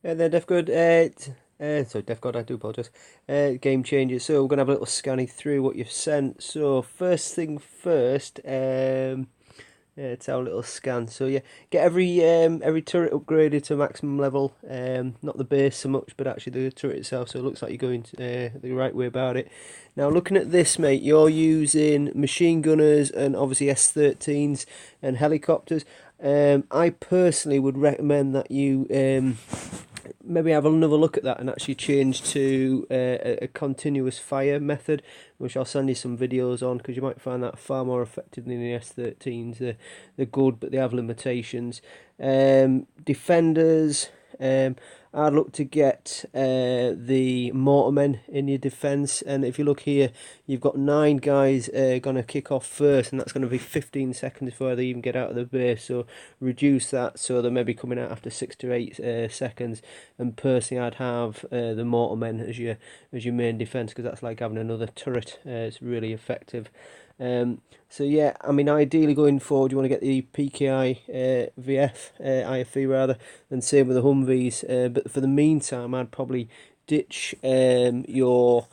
There, Def God. Sorry, Def God, I do apologise. Game changer. So we're gonna have a little scanning through what you've sent. So first thing first, yeah, it's our little scan. So yeah, get every turret upgraded to maximum level. Not the base so much, but actually the turret itself. So it looks like you're going the right way about it. Now looking at this, mate, you're using machine gunners and obviously S13s and helicopters. I personally would recommend that you maybe have another look at that and actually change to a continuous fire method, which I'll send you some videos on because you might find that far more effective than the S13s. They're good, but they have limitations. Defenders, I'd look to get the mortarmen in your defence, and if you look here, you've got 9 guys going to kick off first, and that's going to be 15 seconds before they even get out of the base, so reduce that so they're maybe coming out after 6 to 8 seconds. And personally, I'd have the mortarmen as your main defence because that's like having another turret. It's really effective. So yeah, I mean, ideally going forward, you want to get the PKI VF, IFV rather, and same with the Humvees. But for the meantime, I'd probably ditch your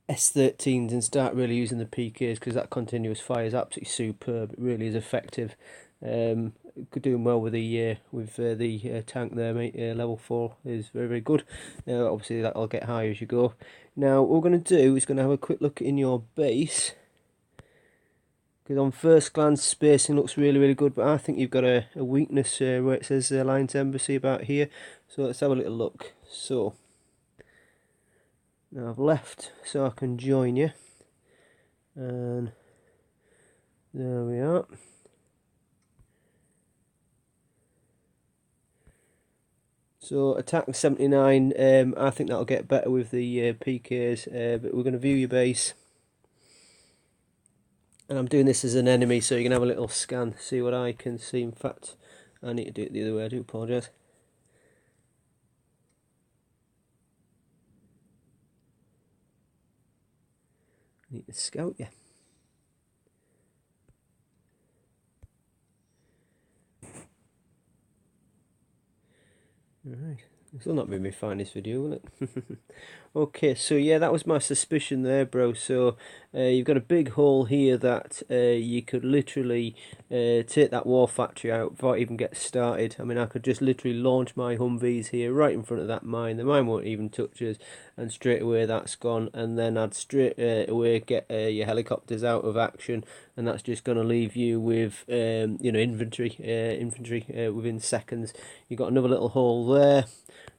S13s and start really using the PKs because that continuous fire is absolutely superb. It really is effective. Doing well with the tank there, mate. Level 4 is very good. Obviously that'll get higher as you go. Now what we're going to do is going to have a quick look in your base because on first glance spacing looks really good, but I think you've got a weakness where it says Alliance Embassy about here. So let's have a little look. So now I've left so I can join you, and there we are. So attack 79, I think that'll get better with the PKs, but we're going to view your base. And I'm doing this as an enemy, so you can have a little scan, see what I can see. In fact, I need to do it the other way, I do apologise. I need to scout you. Alright, this will not be my finest video, will it? Okay, so yeah, that was my suspicion there, bro. So you've got a big hole here that you could literally take that war factory out before it even gets started. I mean, I could just literally launch my Humvees here right in front of that mine. The mine won't even touch us, and straight away that's gone. And then I'd straight away get your helicopters out of action, and that's just going to leave you with infantry within seconds. You've got another little hole there,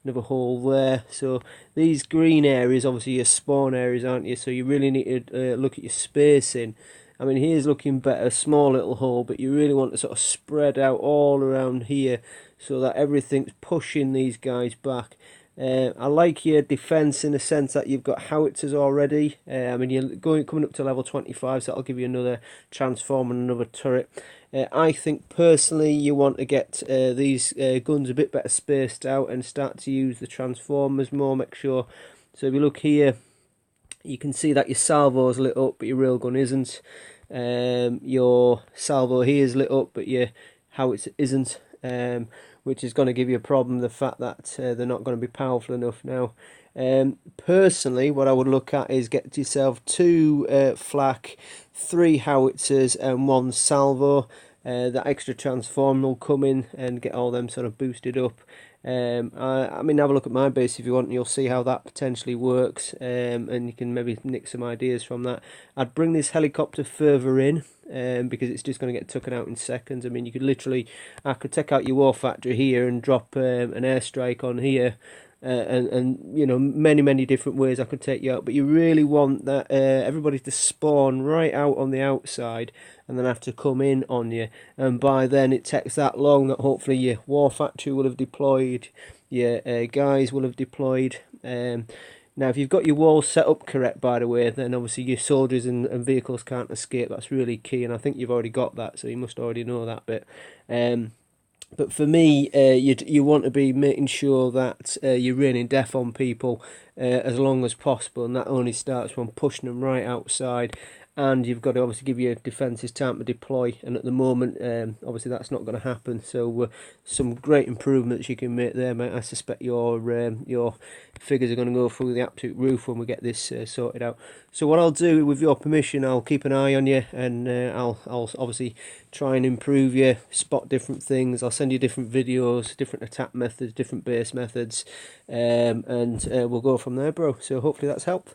another hole there. So these green areas obviously your spawn areas, aren't you? So you really need to look at your spacing. I mean, here's looking better, small little hole, but you really want to sort of spread out all around here so that everything's pushing these guys back. I like your defence in the sense that you've got howitzers already. I mean, you're coming up to level 25, so that'll give you another transform and another turret. I think personally you want to get these guns a bit better spaced out and start to use the transformers more. Make sure. So if you look here, you can see that your salvo is lit up, but your railgun isn't. Your salvo here is lit up, but your howitzer isn't. Which is going to give you a problem, the fact that they're not going to be powerful enough now. Personally, what I would look at is get yourself 2 flak, 3 howitzers and 1 salvo. That extra transform will come in and get all them sort of boosted up. I mean, have a look at my base if you want, and you'll see how that potentially works, and you can maybe nick some ideas from that. I'd bring this helicopter further in, because it's just going to get taken out in seconds. I mean, you could literally, I could take out your war factory here and drop an airstrike on here, and you know, many different ways I could take you out. But you really want that everybody to spawn right out on the outside and then have to come in on you, and by then it takes that long that hopefully your war factory will have deployed, your guys will have deployed. Now if you've got your walls set up correct, by the way, then obviously your soldiers and vehicles can't escape. That's really key, and I think you've already got that, so you must already know that bit. But for me, you want to be making sure that you're raining death on people as long as possible, and that only starts from pushing them right outside and you've got to obviously give your defences time to deploy, and at the moment obviously that's not going to happen. So some great improvements you can make there, mate. I suspect your figures are going to go through the absolute roof when we get this sorted out. So what I'll do, with your permission, I'll keep an eye on you, and I'll obviously try and improve you, spot different things. I'll send you different videos, different attack methods, different base methods, and we'll go from there, bro. So hopefully that's helped.